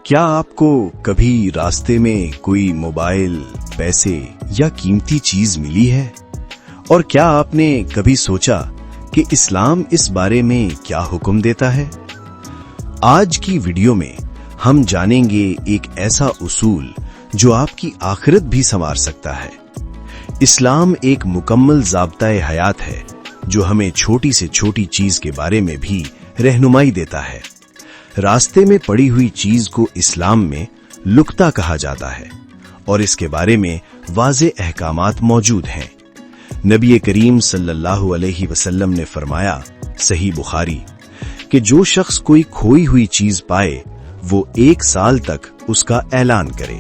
کیا آپ کو کبھی راستے میں کوئی موبائل، پیسے یا قیمتی چیز ملی ہے؟ اور کیا آپ نے کبھی سوچا کہ اسلام اس بارے میں کیا حکم دیتا ہے؟ آج کی ویڈیو میں ہم جانیں گے ایک ایسا اصول جو آپ کی آخرت بھی سنوار سکتا ہے۔ اسلام ایک مکمل ضابطۂ حیات ہے جو ہمیں چھوٹی سے چھوٹی چیز کے بارے میں بھی رہنمائی دیتا ہے۔ راستے میں پڑی ہوئی چیز کو اسلام میں لقطہ کہا جاتا ہے اور اس کے بارے میں واضح احکامات موجود ہیں۔ نبی کریم صلی اللہ علیہ وسلم نے فرمایا، صحیح بخاری، کہ جو شخص کوئی کھوئی ہوئی چیز پائے وہ 1 سال تک اس کا اعلان کرے۔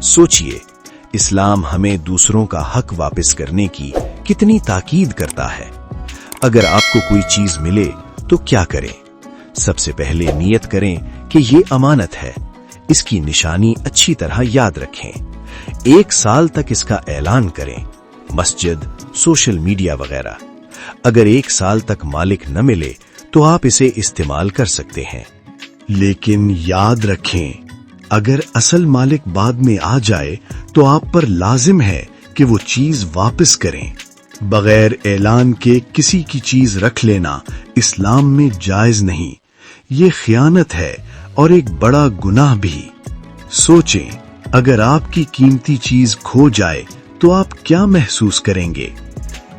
سوچئے، اسلام ہمیں دوسروں کا حق واپس کرنے کی کتنی تاکید کرتا ہے۔ اگر آپ کو کوئی چیز ملے تو کیا کریں؟ سب سے پہلے نیت کریں کہ یہ امانت ہے، اس کی نشانی اچھی طرح یاد رکھیں۔ 1 سال تک اس کا اعلان کریں، مسجد، سوشل میڈیا وغیرہ۔ اگر 1 سال تک مالک نہ ملے تو آپ اسے استعمال کر سکتے ہیں، لیکن یاد رکھیں اگر اصل مالک بعد میں آ جائے تو آپ پر لازم ہے کہ وہ چیز واپس کریں۔ بغیر اعلان کے کسی کی چیز رکھ لینا اسلام میں جائز نہیں، یہ خیانت ہے اور ایک بڑا گناہ بھی۔ سوچیں، اگر آپ کی قیمتی چیز کھو جائے تو آپ کیا محسوس کریں گے؟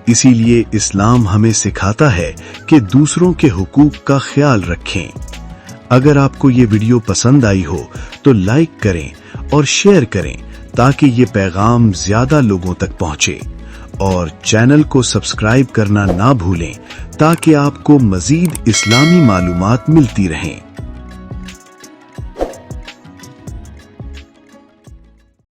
اسی لیے اسلام ہمیں سکھاتا ہے کہ دوسروں کے حقوق کا خیال رکھیں۔ اگر آپ کو یہ ویڈیو پسند آئی ہو تو لائک کریں اور شیئر کریں تاکہ یہ پیغام زیادہ لوگوں تک پہنچے، اور چینل کو سبسکرائب کرنا نہ بھولیں تاکہ آپ کو مزید اسلامی معلومات ملتی رہیں۔